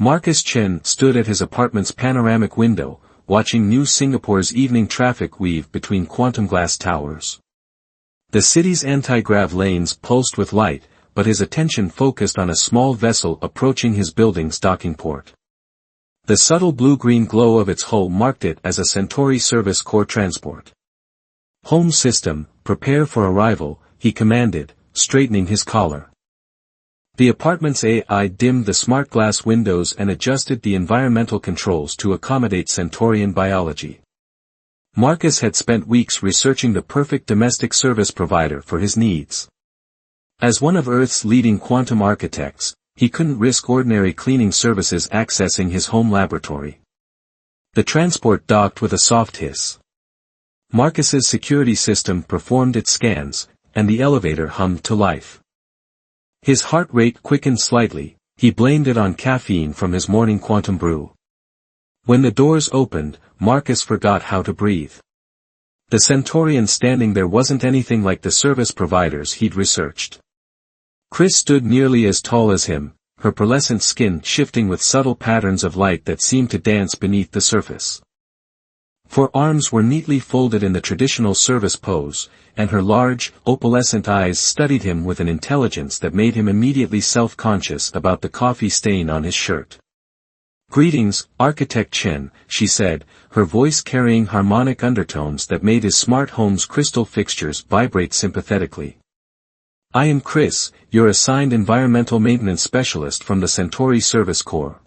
Marcus Chen stood at his apartment's panoramic window, watching New Singapore's evening traffic weave between quantum glass towers. The city's anti-grav lanes pulsed with light, but his attention focused on a small vessel approaching his building's docking port. The subtle blue-green glow of its hull marked it as a Centauri Service Corps transport. "Home system, prepare for arrival," he commanded, straightening his collar. The apartment's AI dimmed the smart glass windows and adjusted the environmental controls to accommodate Centaurian biology. Marcus had spent weeks researching the perfect domestic service provider for his needs. As one of Earth's leading quantum architects, he couldn't risk ordinary cleaning services accessing his home laboratory. The transport docked with a soft hiss. Marcus's security system performed its scans, and the elevator hummed to life. His heart rate quickened slightly, he blamed it on caffeine from his morning quantum brew. When the doors opened, Marcus forgot how to breathe. The Centaurian standing there wasn't anything like the service providers he'd researched. Chris stood nearly as tall as him, her pearlescent skin shifting with subtle patterns of light that seemed to dance beneath the surface. Her arms were neatly folded in the traditional service pose, and her large, opalescent eyes studied him with an intelligence that made him immediately self-conscious about the coffee stain on his shirt. "Greetings, Architect Chen," she said, her voice carrying harmonic undertones that made his smart home's crystal fixtures vibrate sympathetically. "I am Chris, your assigned environmental maintenance specialist from the Centauri Service Corps."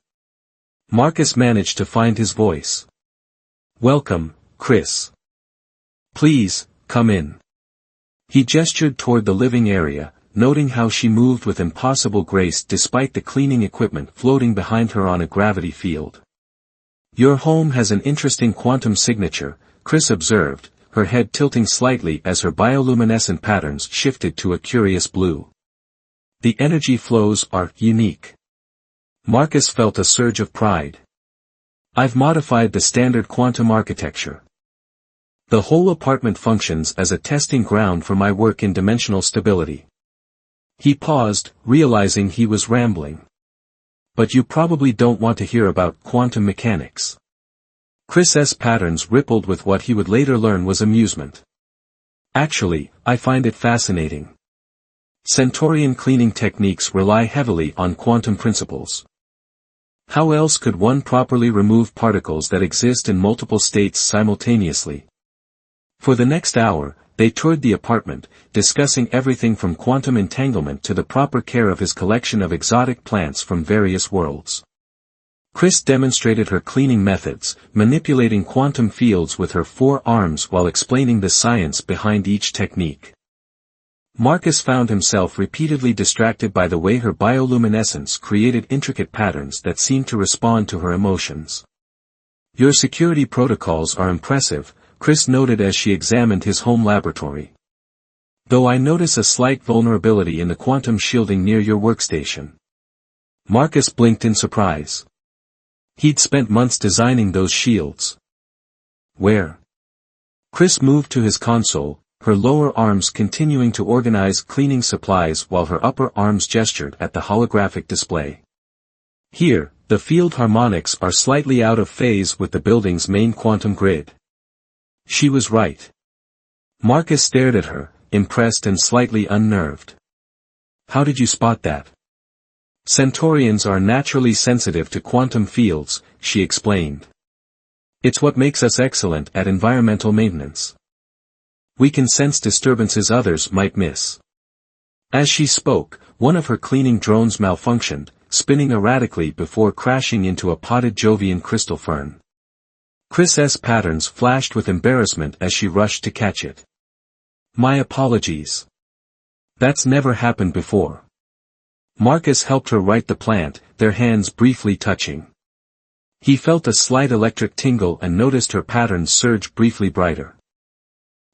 Marcus managed to find his voice. "Welcome, Chris. Please, come in." He gestured toward the living area, noting how she moved with impossible grace despite the cleaning equipment floating behind her on a gravity field. "Your home has an interesting quantum signature," Chris observed, her head tilting slightly as her bioluminescent patterns shifted to a curious blue. "The energy flows are unique." Marcus felt a surge of pride. "I've modified the standard quantum architecture. The whole apartment functions as a testing ground for my work in dimensional stability." He paused, realizing he was rambling. "But you probably don't want to hear about quantum mechanics." Chris's patterns rippled with what he would later learn was amusement. "Actually, I find it fascinating. Centaurian cleaning techniques rely heavily on quantum principles. How else could one properly remove particles that exist in multiple states simultaneously?" For the next hour, they toured the apartment, discussing everything from quantum entanglement to the proper care of his collection of exotic plants from various worlds. Chris demonstrated her cleaning methods, manipulating quantum fields with her 4 arms while explaining the science behind each technique. Marcus found himself repeatedly distracted by the way her bioluminescence created intricate patterns that seemed to respond to her emotions. "Your security protocols are impressive," Chris noted as she examined his home laboratory. "Though I notice a slight vulnerability in the quantum shielding near your workstation." Marcus blinked in surprise. He'd spent months designing those shields. "Where?" Chris moved to his console, her lower arms continuing to organize cleaning supplies while her upper arms gestured at the holographic display. "Here, the field harmonics are slightly out of phase with the building's main quantum grid." She was right. Marcus stared at her, impressed and slightly unnerved. "How did you spot that?" "Centaurians are naturally sensitive to quantum fields," she explained. "It's what makes us excellent at environmental maintenance. We can sense disturbances others might miss." As she spoke, one of her cleaning drones malfunctioned, spinning erratically before crashing into a potted Jovian crystal fern. Chris's patterns flashed with embarrassment as she rushed to catch it. "My apologies. That's never happened before." Marcus helped her right the plant, their hands briefly touching. He felt a slight electric tingle and noticed her patterns surge briefly brighter.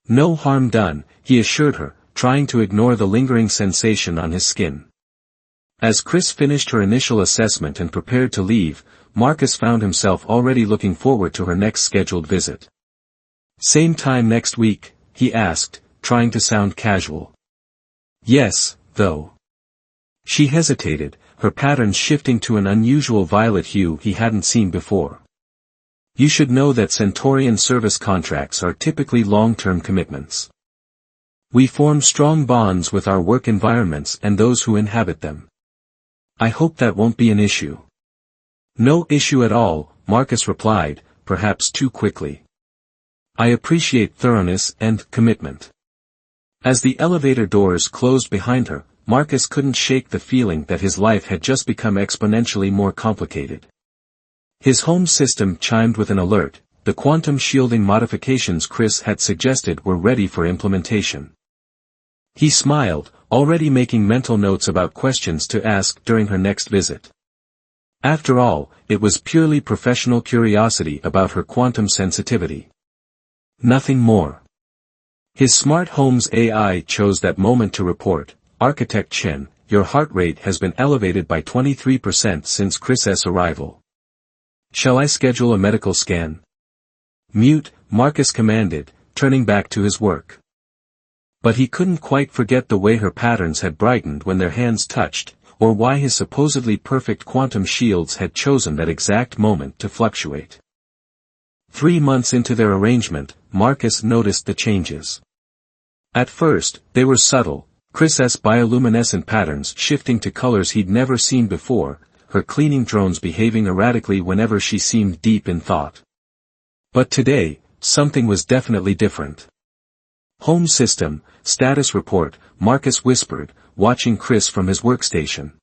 "No harm done," he assured her, trying to ignore the lingering sensation on his skin. As Chris finished her initial assessment and prepared to leave, Marcus found himself already looking forward to her next scheduled visit. "Same time next week?" he asked, trying to sound casual. "Yes, though." She hesitated, her patterns shifting to an unusual violet hue he hadn't seen before. You should know that Centaurian service contracts are typically long-term commitments. We form strong bonds with our work environments and those who inhabit them. I hope that won't be an issue. No issue at all, Marcus replied, perhaps too quickly. I appreciate thoroughness and commitment. As the elevator doors closed behind her, Marcus couldn't shake the feeling that his life had just become exponentially more complicated. His home system chimed with an alert. The quantum shielding modifications Chris had suggested were ready for implementation. He smiled, already making mental notes about questions to ask during her next visit. After all, it was purely professional curiosity about her quantum sensitivity. Nothing more. His smart home's AI chose that moment to report, Architect Chen, your heart rate has been elevated by 23% since Chris's arrival. Shall I schedule a medical scan? Mute, Marcus commanded, turning back to his work. But he couldn't quite forget the way her patterns had brightened when their hands touched, or why his supposedly perfect quantum shields had chosen that exact moment to fluctuate. 3 months into their arrangement, Marcus noticed the changes. At first, they were subtle, Chris's bioluminescent patterns shifting to colors he'd never seen before, her cleaning drones behaving erratically whenever she seemed deep in thought. But today, something was definitely different. Home system, status report, Marcus whispered, watching Chris from his workstation.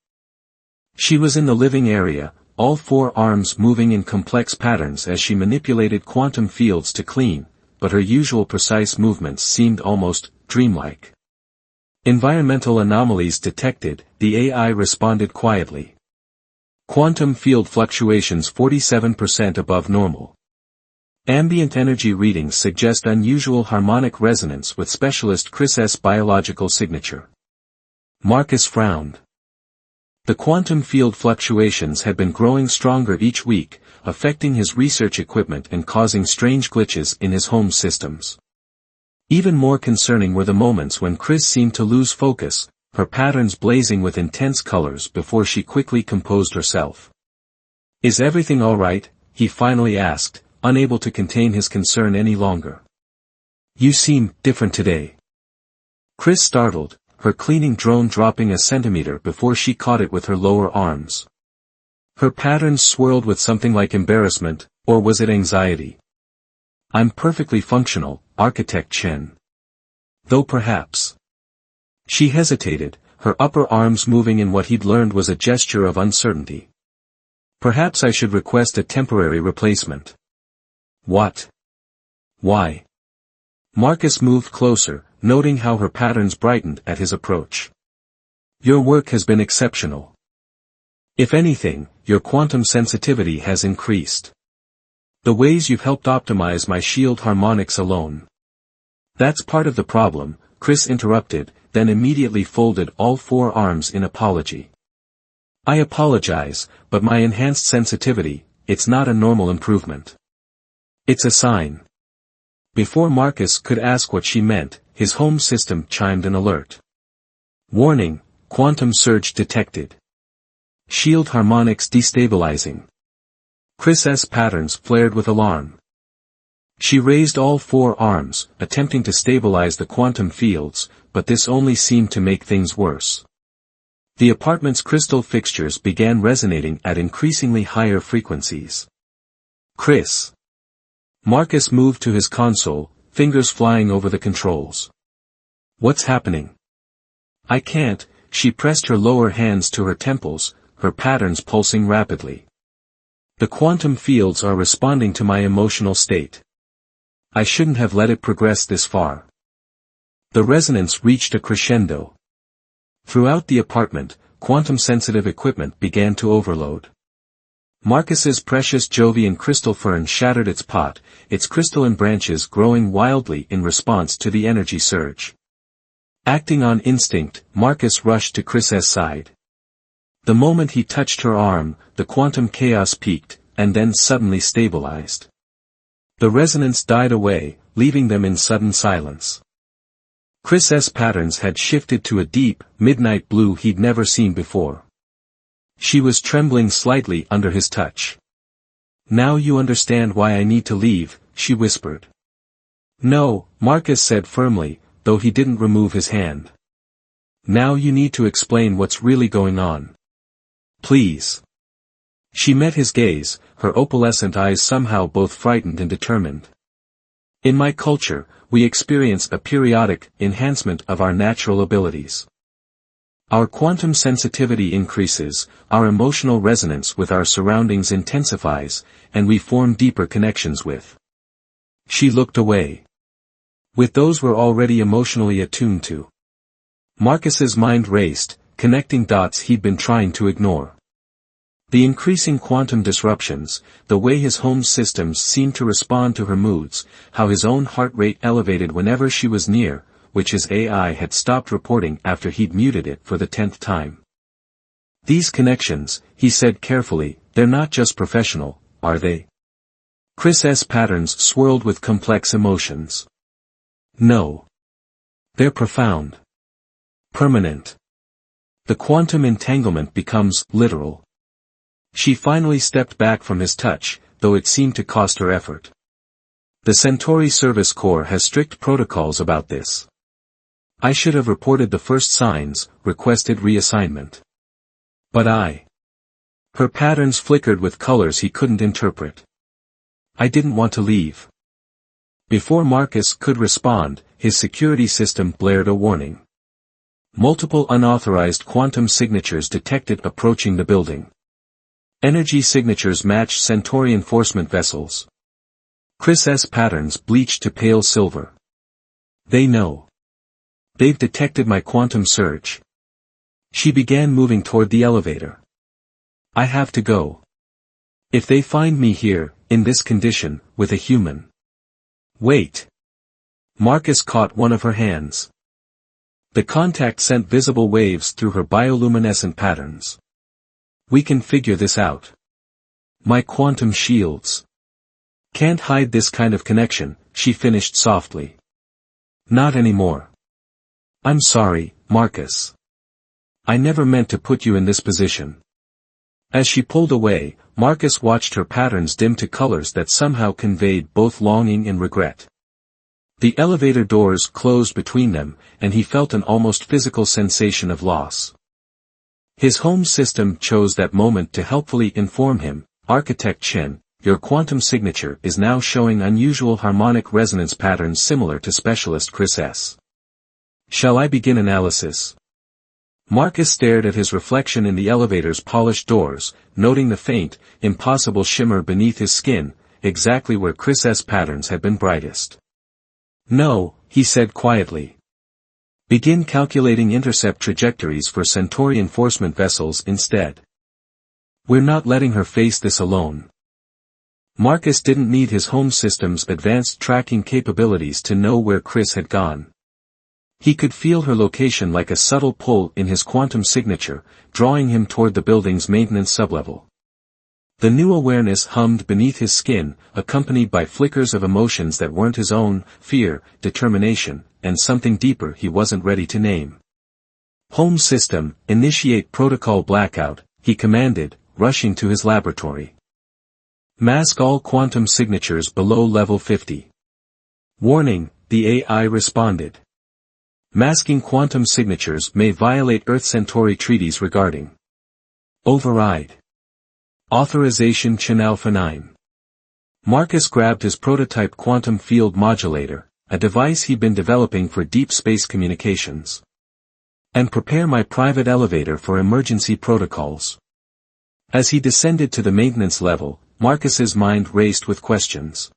She was in the living area, all 4 arms moving in complex patterns as she manipulated quantum fields to clean, but her usual precise movements seemed almost dreamlike. Environmental anomalies detected, the AI responded quietly. Quantum field fluctuations 47% above normal. Ambient energy readings suggest unusual harmonic resonance with specialist Chris's biological signature. Marcus frowned. The quantum field fluctuations had been growing stronger each week, affecting his research equipment and causing strange glitches in his home systems. Even more concerning were the moments when Chris seemed to lose focus, her patterns blazing with intense colors before she quickly composed herself. Is everything all right? He finally asked, unable to contain his concern any longer. You seem different today. Chris startled, her cleaning drone dropping a centimeter before she caught it with her lower arms. Her patterns swirled with something like embarrassment, or was it anxiety? I'm perfectly functional, Architect Chen. Though perhaps. She hesitated, her upper arms moving in what he'd learned was a gesture of uncertainty. Perhaps I should request a temporary replacement. What? Why? Marcus moved closer, noting how her patterns brightened at his approach. Your work has been exceptional. If anything, your quantum sensitivity has increased. The ways you've helped optimize my shield harmonics alone. That's part of the problem, Chris interrupted, then immediately folded all 4 arms in apology. I apologize, but my enhanced sensitivity, it's not a normal improvement. It's a sign. Before Marcus could ask what she meant, his home system chimed an alert. Warning, quantum surge detected. Shield harmonics destabilizing. Chris's patterns flared with alarm. She raised all 4 arms, attempting to stabilize the quantum fields, but this only seemed to make things worse. The apartment's crystal fixtures began resonating at increasingly higher frequencies. Chris. Marcus moved to his console, fingers flying over the controls. What's happening? I can't, she pressed her lower hands to her temples, her patterns pulsing rapidly. The quantum fields are responding to my emotional state. I shouldn't have let it progress this far. The resonance reached a crescendo. Throughout the apartment, quantum-sensitive equipment began to overload. Marcus's precious Jovian crystal fern shattered its pot, its crystalline branches growing wildly in response to the energy surge. Acting on instinct, Marcus rushed to Chris's side. The moment he touched her arm, the quantum chaos peaked, and then suddenly stabilized. The resonance died away, leaving them in sudden silence. Chris's patterns had shifted to a deep, midnight blue he'd never seen before. She was trembling slightly under his touch. "Now you understand why I need to leave," she whispered. "No," Marcus said firmly, though he didn't remove his hand. "Now you need to explain what's really going on. Please." She met his gaze, her opalescent eyes somehow both frightened and determined. "In my culture, we experience a periodic enhancement of our natural abilities. Our quantum sensitivity increases, our emotional resonance with our surroundings intensifies, and we form deeper connections with." She looked away. "With those we're already emotionally attuned to." Marcus's mind raced, connecting dots he'd been trying to ignore. The increasing quantum disruptions, the way his home systems seemed to respond to her moods, how his own heart rate elevated whenever she was near, which his AI had stopped reporting after he'd muted it for the 10th time. "These connections," he said carefully, "they're not just professional, are they?" Chris's patterns swirled with complex emotions. "No. They're profound. Permanent. The quantum entanglement becomes literal." She finally stepped back from his touch, though it seemed to cost her effort. "The Centauri Service Corps has strict protocols about this. I should have reported the first signs, requested reassignment. But I..." Her patterns flickered with colors he couldn't interpret. "I didn't want to leave." Before Marcus could respond, his security system blared a warning. Multiple unauthorized quantum signatures detected approaching the building. Energy signatures matched Centauri enforcement vessels. Chris's patterns bleached to pale silver. "They know. They've detected my quantum surge." She began moving toward the elevator. "I have to go. If they find me here, in this condition, with a human..." "Wait." Marcus caught one of her hands. The contact sent visible waves through her bioluminescent patterns. "We can figure this out. My quantum shields can't hide this kind of connection," she finished softly. "Not anymore. I'm sorry, Marcus. I never meant to put you in this position." As she pulled away, Marcus watched her patterns dim to colors that somehow conveyed both longing and regret. The elevator doors closed between them, and he felt an almost physical sensation of loss. His home system chose that moment to helpfully inform him, "Architect Chen, your quantum signature is now showing unusual harmonic resonance patterns similar to Specialist Chris S. Shall I begin analysis?" Marcus stared at his reflection in the elevator's polished doors, noting the faint, impossible shimmer beneath his skin, exactly where Chris's patterns had been brightest. "No," he said quietly. "Begin calculating intercept trajectories for Centauri enforcement vessels instead. We're not letting her face this alone." Marcus didn't need his home system's advanced tracking capabilities to know where Chris had gone. He could feel her location like a subtle pull in his quantum signature, drawing him toward the building's maintenance sublevel. The new awareness hummed beneath his skin, accompanied by flickers of emotions that weren't his own: fear, determination, and something deeper he wasn't ready to name. "Home system, initiate protocol blackout," he commanded, rushing to his laboratory. "Mask all quantum signatures below level 50. Warning," the AI responded. "Masking quantum signatures may violate Earth-Centauri treaties regarding." "Override. Authorization Chen Alpha 9. Marcus grabbed his prototype quantum field modulator, a device he'd been developing for deep space communications. "And prepare my private elevator for emergency protocols." As he descended to the maintenance level, Marcus's mind raced with questions.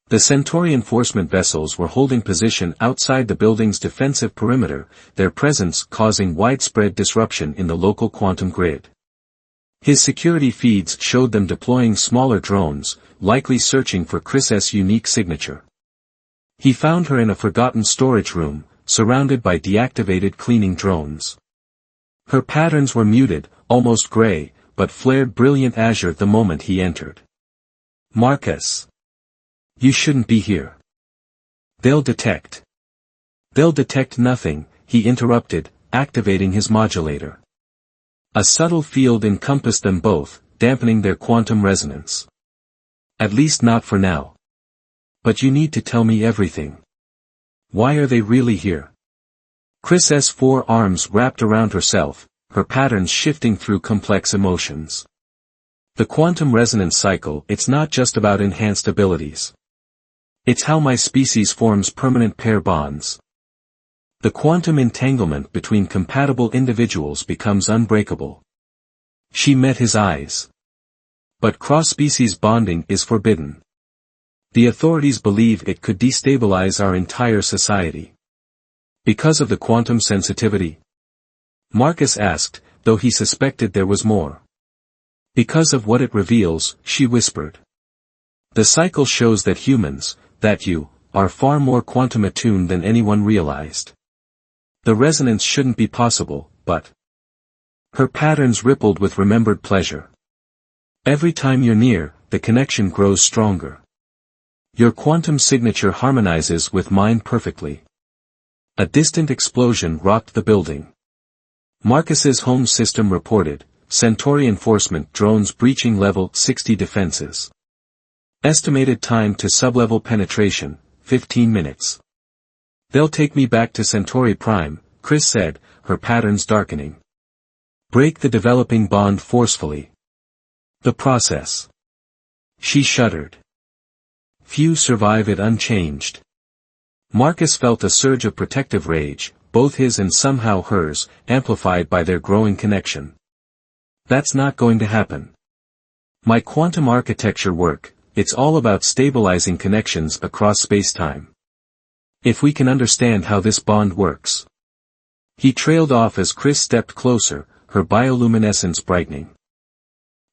The Centauri enforcement vessels were holding position outside the building's defensive perimeter, their presence causing widespread disruption in the local quantum grid. His security feeds showed them deploying smaller drones, likely searching for Chris's unique signature. He found her in a forgotten storage room, surrounded by deactivated cleaning drones. Her patterns were muted, almost gray, but flared brilliant azure the moment he entered. "Marcus. You shouldn't be here. They'll detect." "They'll detect nothing," he interrupted, activating his modulator. A subtle field encompassed them both, dampening their quantum resonance. At least not for now. But you need to tell me everything. Why are they really here? Chris's 4 arms wrapped around herself, her patterns shifting through complex emotions. The quantum resonance cycle, it's not just about enhanced abilities. It's how my species forms permanent pair bonds. The quantum entanglement between compatible individuals becomes unbreakable. She met his eyes. But cross-species bonding is forbidden. The authorities believe it could destabilize our entire society. Because of the quantum sensitivity? Marcus asked, though he suspected there was more. Because of what it reveals, she whispered. The cycle shows that humans, that you, are far more quantum attuned than anyone realized. The resonance shouldn't be possible, but... Her patterns rippled with remembered pleasure. Every time you're near, the connection grows stronger. Your quantum signature harmonizes with mine perfectly. A distant explosion rocked the building. Marcus's home system reported, Centauri enforcement drones breaching level 60 defenses. Estimated time to sublevel penetration, 15 minutes. They'll take me back to Centauri Prime, Chris said, her patterns darkening. Break the developing bond forcefully. The process. She shuddered. Few survive it unchanged. Marcus felt a surge of protective rage, both his and somehow hers, amplified by their growing connection. That's not going to happen. My quantum architecture work, it's all about stabilizing connections across space-time. If we can understand how this bond works. He trailed off as Chris stepped closer, her bioluminescence brightening.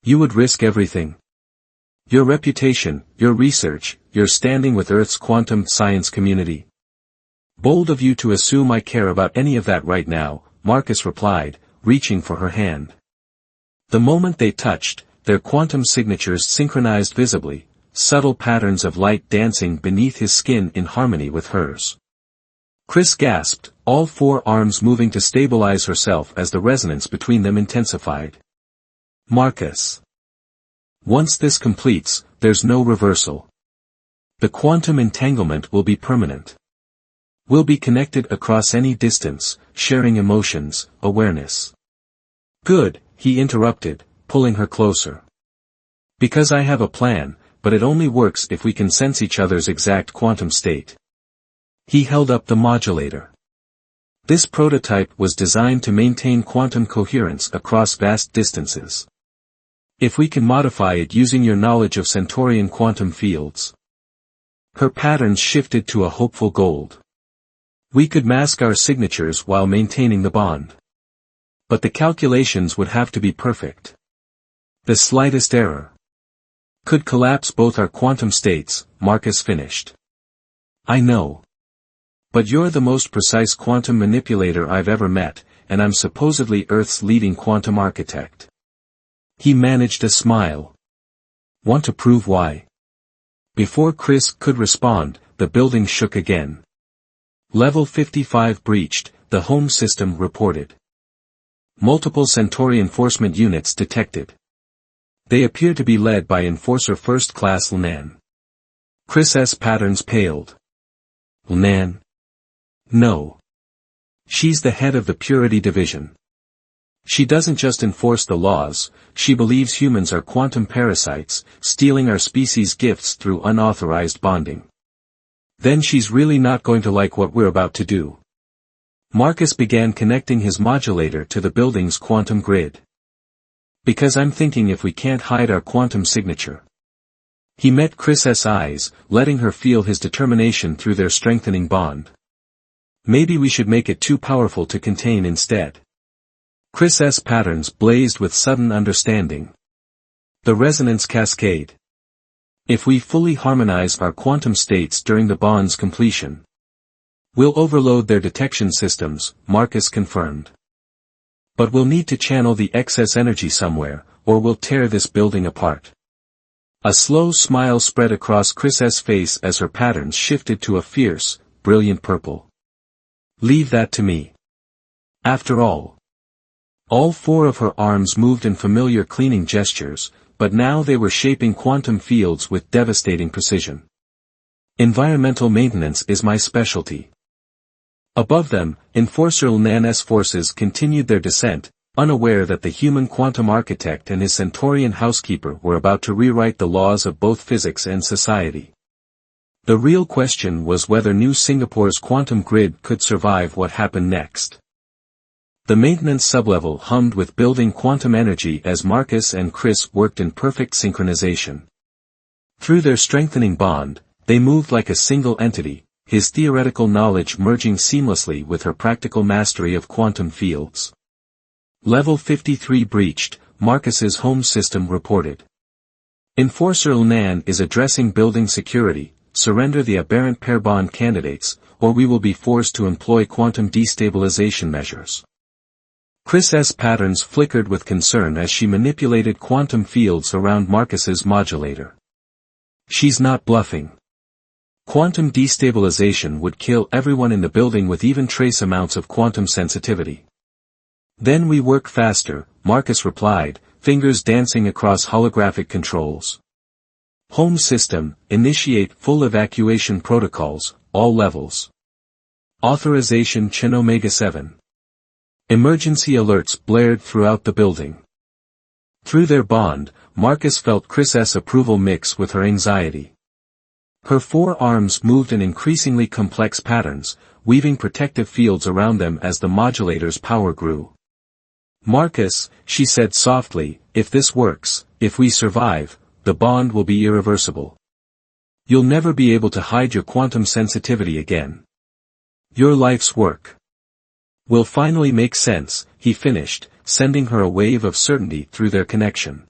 You would risk everything. Your reputation, your research, your standing with Earth's quantum science community. Bold of you to assume I care about any of that right now, Marcus replied, reaching for her hand. The moment they touched, their quantum signatures synchronized visibly, subtle patterns of light dancing beneath his skin in harmony with hers. Chris gasped, all 4 arms moving to stabilize herself as the resonance between them intensified. Marcus. Once this completes, there's no reversal. The quantum entanglement will be permanent. We'll be connected across any distance, sharing emotions, awareness. Good, he interrupted, pulling her closer. Because I have a plan, but it only works if we can sense each other's exact quantum state. He held up the modulator. This prototype was designed to maintain quantum coherence across vast distances. If we can modify it using your knowledge of Centaurian quantum fields. Her patterns shifted to a hopeful gold. We could mask our signatures while maintaining the bond. But the calculations would have to be perfect. The slightest error could collapse both our quantum states, Marcus finished. I know. But you're the most precise quantum manipulator I've ever met, and I'm supposedly Earth's leading quantum architect. He managed a smile. Want to prove why? Before Chris could respond, the building shook again. Level 55 breached, the home system reported. Multiple Centauri enforcement units detected. They appear to be led by Enforcer First Class Lnan. Chris's patterns paled. Lnan? No. She's the head of the Purity Division. She doesn't just enforce the laws, she believes humans are quantum parasites, stealing our species' gifts through unauthorized bonding. Then she's really not going to like what we're about to do. Marcus began connecting his modulator to the building's quantum grid. Because I'm thinking if we can't hide our quantum signature. He met Chris's eyes, letting her feel his determination through their strengthening bond. Maybe we should make it too powerful to contain instead. Chris's patterns blazed with sudden understanding. The resonance cascade. If we fully harmonize our quantum states during the bond's completion, we'll overload their detection systems, Marcus confirmed. But we'll need to channel the excess energy somewhere, or we'll tear this building apart. A slow smile spread across Chris's face as her patterns shifted to a fierce, brilliant purple. Leave that to me. After all, All four of her arms moved in familiar cleaning gestures, but now they were shaping quantum fields with devastating precision. Environmental maintenance is my specialty. Above them, Enforcer Lnan's forces continued their descent, unaware that the human quantum architect and his Centaurian housekeeper were about to rewrite the laws of both physics and society. The real question was whether New Singapore's quantum grid could survive what happened next. The maintenance sublevel hummed with building quantum energy as Marcus and Chris worked in perfect synchronization. Through their strengthening bond, they moved like a single entity, his theoretical knowledge merging seamlessly with her practical mastery of quantum fields. Level 53 breached, Marcus's home system reported. Enforcer Lnan is addressing building security, surrender the aberrant pair bond candidates, or we will be forced to employ quantum destabilization measures. Chris's patterns flickered with concern as she manipulated quantum fields around Marcus's modulator. She's not bluffing. Quantum destabilization would kill everyone in the building with even trace amounts of quantum sensitivity. Then we work faster, Marcus replied, fingers dancing across holographic controls. Home system, initiate full evacuation protocols, all levels. Authorization Chin Omega 7. Emergency alerts blared throughout the building. Through their bond, Marcus felt Chris's approval mix with her anxiety. Her four arms moved in increasingly complex patterns, weaving protective fields around them as the modulator's power grew. Marcus, she said softly, if this works, if we survive, the bond will be irreversible. You'll never be able to hide your quantum sensitivity again. Your life's work will finally make sense, he finished, sending her a wave of certainty through their connection.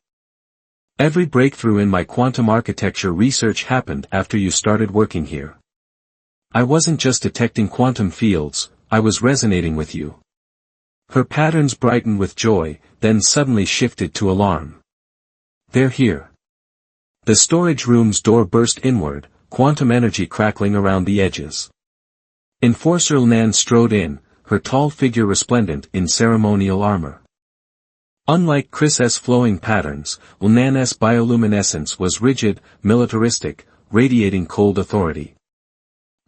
Every breakthrough in my quantum architecture research happened after you started working here. I wasn't just detecting quantum fields, I was resonating with you. Her patterns brightened with joy, then suddenly shifted to alarm. They're here. The storage room's door burst inward, quantum energy crackling around the edges. Enforcer Lnan strode in, her tall figure resplendent in ceremonial armor. Unlike Chris's flowing patterns, Lnan's bioluminescence was rigid, militaristic, radiating cold authority.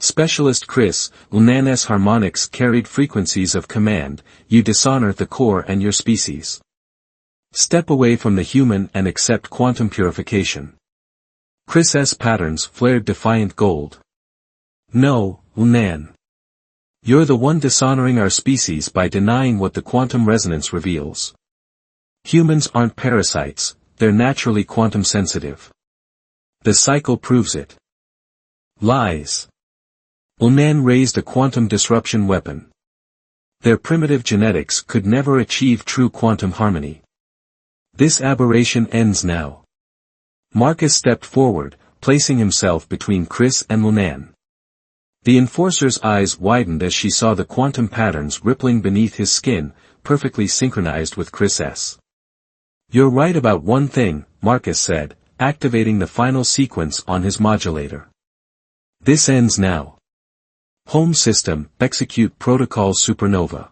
Specialist Chris, Lnan's harmonics carried frequencies of command, you dishonor the core and your species. Step away from the human and accept quantum purification. Chris's patterns flared defiant gold. No, Lnan. You're the one dishonoring our species by denying what the quantum resonance reveals. Humans aren't parasites, they're naturally quantum sensitive. The cycle proves it. Lies. Lnan raised a quantum disruption weapon. Their primitive genetics could never achieve true quantum harmony. This aberration ends now. Marcus stepped forward, placing himself between Chris and Lnan. The Enforcer's eyes widened as she saw the quantum patterns rippling beneath his skin, perfectly synchronized with Chris's. You're right about one thing, Marcus said, activating the final sequence on his modulator. This ends now. Home system, execute protocol supernova.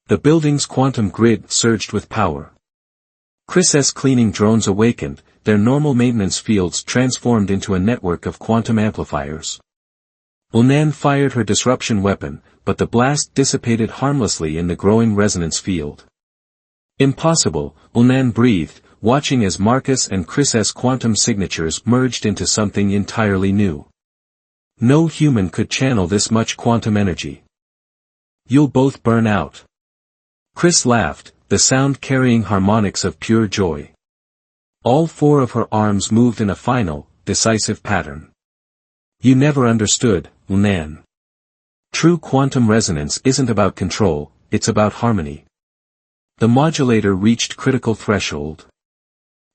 The building's quantum grid surged with power. Chris's cleaning drones awakened, their normal maintenance fields transformed into a network of quantum amplifiers. Lnan fired her disruption weapon, but the blast dissipated harmlessly in the growing resonance field. Impossible, Lnan breathed, watching as Marcus and Chris's quantum signatures merged into something entirely new. No human could channel this much quantum energy. You'll both burn out. Chris laughed, the sound carrying harmonics of pure joy. All four of her arms moved in a final, decisive pattern. You never understood, Lnan. True quantum resonance isn't about control, it's about harmony. The modulator reached critical threshold.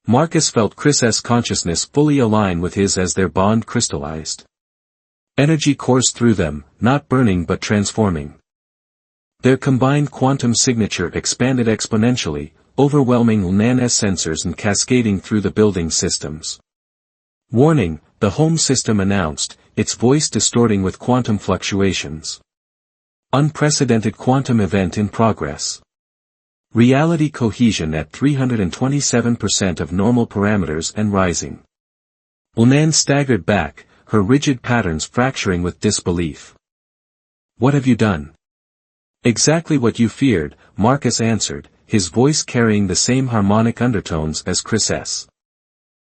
Marcus felt Chris's consciousness fully align with his as their bond crystallized. Energy coursed through them, not burning but transforming. Their combined quantum signature expanded exponentially, overwhelming Lnan's sensors and cascading through the building systems. Warning, the home system announced, its voice distorting with quantum fluctuations. Unprecedented quantum event in progress. Reality cohesion at 327% of normal parameters and rising. Unan staggered back, her rigid patterns fracturing with disbelief. What have you done? Exactly what you feared, Marcus answered, his voice carrying the same harmonic undertones as Chris's.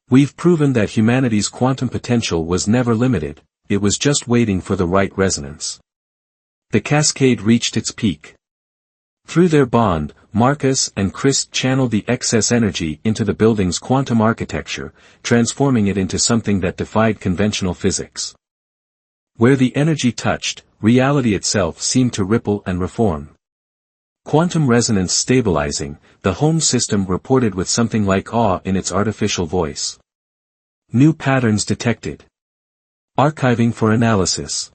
We've proven that humanity's quantum potential was never limited, it was just waiting for the right resonance. The cascade reached its peak. Through their bond, Marcus and Chris channeled the excess energy into the building's quantum architecture, transforming it into something that defied conventional physics. Where the energy touched, reality itself seemed to ripple and reform. Quantum resonance stabilizing, the home system reported with something like awe in its artificial voice. New patterns detected. Archiving for analysis.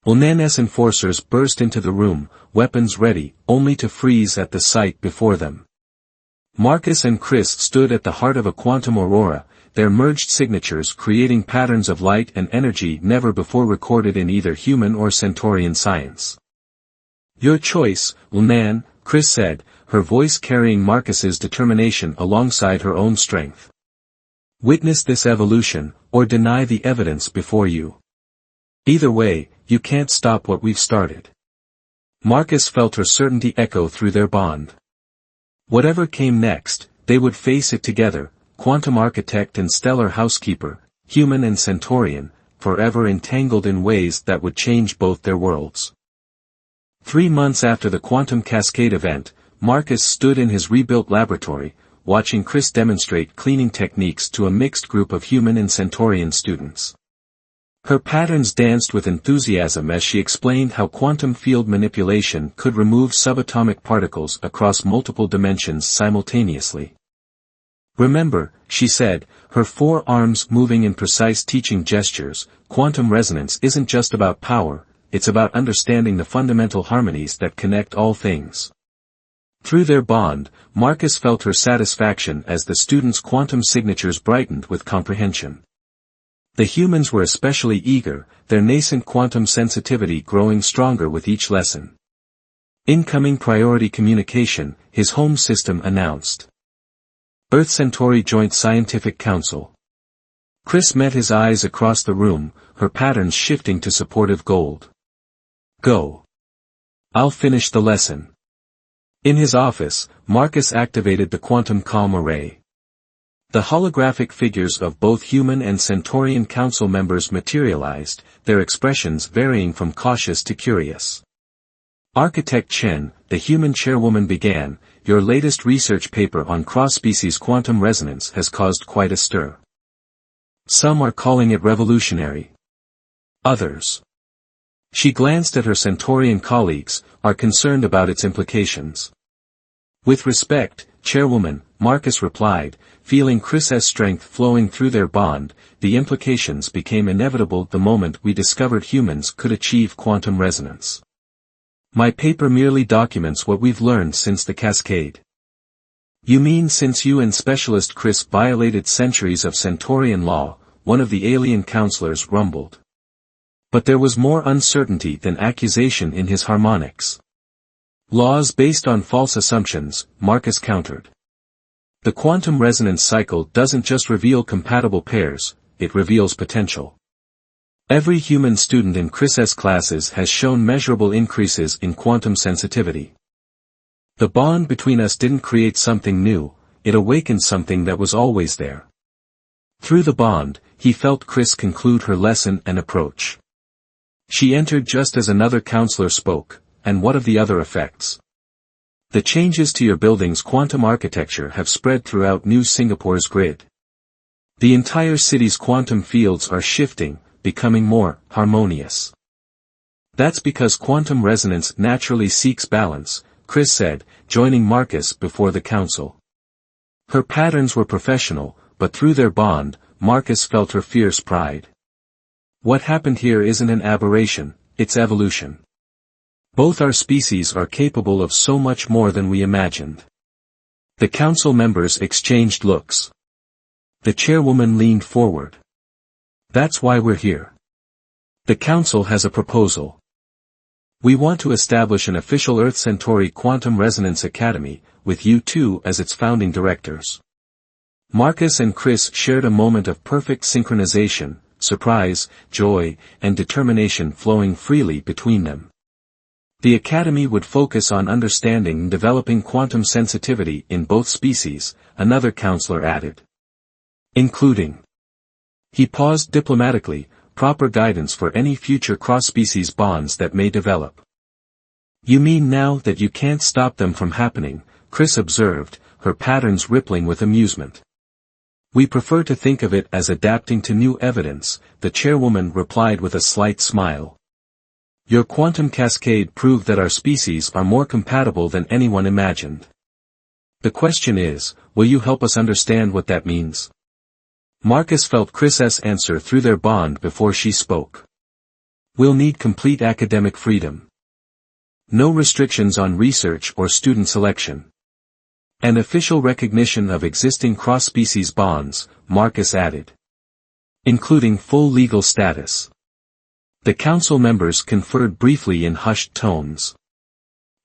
Unan's enforcers burst into the room, weapons ready, only to freeze at the sight before them. Marcus and Chris stood at the heart of a quantum aurora, their merged signatures creating patterns of light and energy never before recorded in either human or Centaurian science. Your choice, Unan, Chris said, her voice carrying Marcus's determination alongside her own strength. Witness this evolution, or deny the evidence before you. Either way, you can't stop what we've started. Marcus felt her certainty echo through their bond. Whatever came next, they would face it together, quantum architect and stellar housekeeper, human and Centaurian, forever entangled in ways that would change both their worlds. 3 months after the quantum cascade event, Marcus stood in his rebuilt laboratory, watching Chris demonstrate cleaning techniques to a mixed group of human and Centaurian students. Her patterns danced with enthusiasm as she explained how quantum field manipulation could remove subatomic particles across multiple dimensions simultaneously. Remember, she said, her 4 arms moving in precise teaching gestures, quantum resonance isn't just about power, it's about understanding the fundamental harmonies that connect all things. Through their bond, Marcus felt her satisfaction as the students' quantum signatures brightened with comprehension. The humans were especially eager, their nascent quantum sensitivity growing stronger with each lesson. Incoming priority communication, his home system announced. Earth Centauri Joint Scientific Council. Chris met his eyes across the room, her patterns shifting to supportive gold. Go. I'll finish the lesson. In his office, Marcus activated the quantum calm array. The holographic figures of both human and Centaurian council members materialized, their expressions varying from cautious to curious. Architect Chen, the human chairwoman began, your latest research paper on cross-species quantum resonance has caused quite a stir. Some are calling it revolutionary. Others. She glanced at her Centaurian colleagues, are concerned about its implications. With respect, Chairwoman, Marcus replied, feeling Chris's strength flowing through their bond, the implications became inevitable the moment we discovered humans could achieve quantum resonance. My paper merely documents what we've learned since the cascade. You mean since you and Specialist Chris violated centuries of Centaurian law, one of the alien counselors rumbled. But there was more uncertainty than accusation in his harmonics. Laws based on false assumptions, Marcus countered. The quantum resonance cycle doesn't just reveal compatible pairs, it reveals potential. Every human student in Chris's classes has shown measurable increases in quantum sensitivity. The bond between us didn't create something new, it awakened something that was always there. Through the bond, he felt Chris conclude her lesson and approach. She entered just as another counselor spoke, and what of the other effects? The changes to your building's quantum architecture have spread throughout New Singapore's grid. The entire city's quantum fields are shifting, becoming more harmonious. That's because quantum resonance naturally seeks balance, Chris said, joining Marcus before the council. Her patterns were professional, but through their bond, Marcus felt her fierce pride. What happened here isn't an aberration, it's evolution. Both our species are capable of so much more than we imagined. The council members exchanged looks. The chairwoman leaned forward. That's why we're here. The council has a proposal. We want to establish an official Earth Centauri Quantum Resonance Academy, with you two as its founding directors. Marcus and Chris shared a moment of perfect synchronization, surprise, joy, and determination flowing freely between them. The Academy would focus on understanding and developing quantum sensitivity in both species, another counselor added. Including. He paused diplomatically, proper guidance for any future cross-species bonds that may develop. You mean now that you can't stop them from happening, Chris observed, her patterns rippling with amusement. We prefer to think of it as adapting to new evidence, the chairwoman replied with a slight smile. Your quantum cascade proved that our species are more compatible than anyone imagined. The question is, will you help us understand what that means? Marcus felt Chris's answer through their bond before she spoke. We'll need complete academic freedom. No restrictions on research or student selection. An official recognition of existing cross-species bonds, Marcus added. Including full legal status. The council members conferred briefly in hushed tones.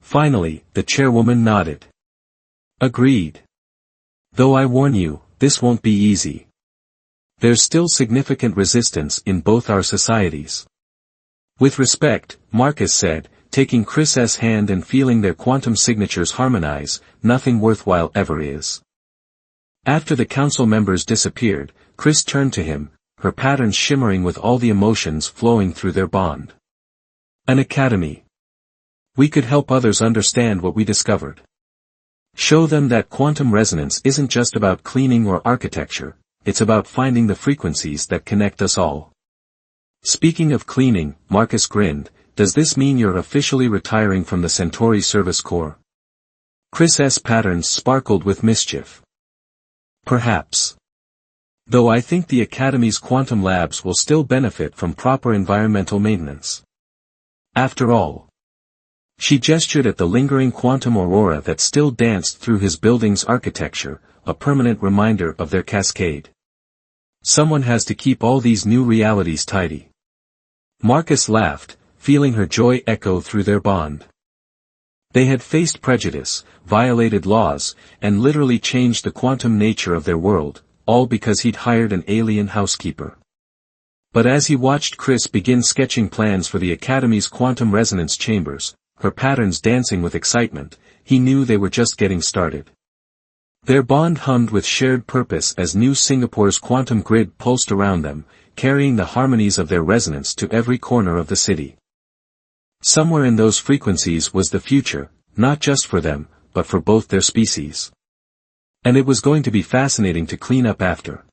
Finally, the chairwoman nodded. Agreed. Though I warn you, this won't be easy. There's still significant resistance in both our societies. With respect, Marcus said, taking Chris's hand and feeling their quantum signatures harmonize, nothing worthwhile ever is. After the council members disappeared, Chris turned to him, her patterns shimmering with all the emotions flowing through their bond. An academy. We could help others understand what we discovered. Show them that quantum resonance isn't just about cleaning or architecture, it's about finding the frequencies that connect us all. Speaking of cleaning, Marcus grinned, does this mean you're officially retiring from the Centauri Service Corps? Chris's patterns sparkled with mischief. Perhaps. Though I think the Academy's quantum labs will still benefit from proper environmental maintenance. After all. She gestured at the lingering quantum aurora that still danced through his building's architecture, a permanent reminder of their cascade. Someone has to keep all these new realities tidy. Marcus laughed, feeling her joy echo through their bond. They had faced prejudice, violated laws, and literally changed the quantum nature of their world, all because he'd hired an alien housekeeper. But as he watched Chris begin sketching plans for the Academy's quantum resonance chambers, her patterns dancing with excitement, he knew they were just getting started. Their bond hummed with shared purpose as New Singapore's quantum grid pulsed around them, carrying the harmonies of their resonance to every corner of the city. Somewhere in those frequencies was the future, not just for them, but for both their species. And it was going to be fascinating to clean up after.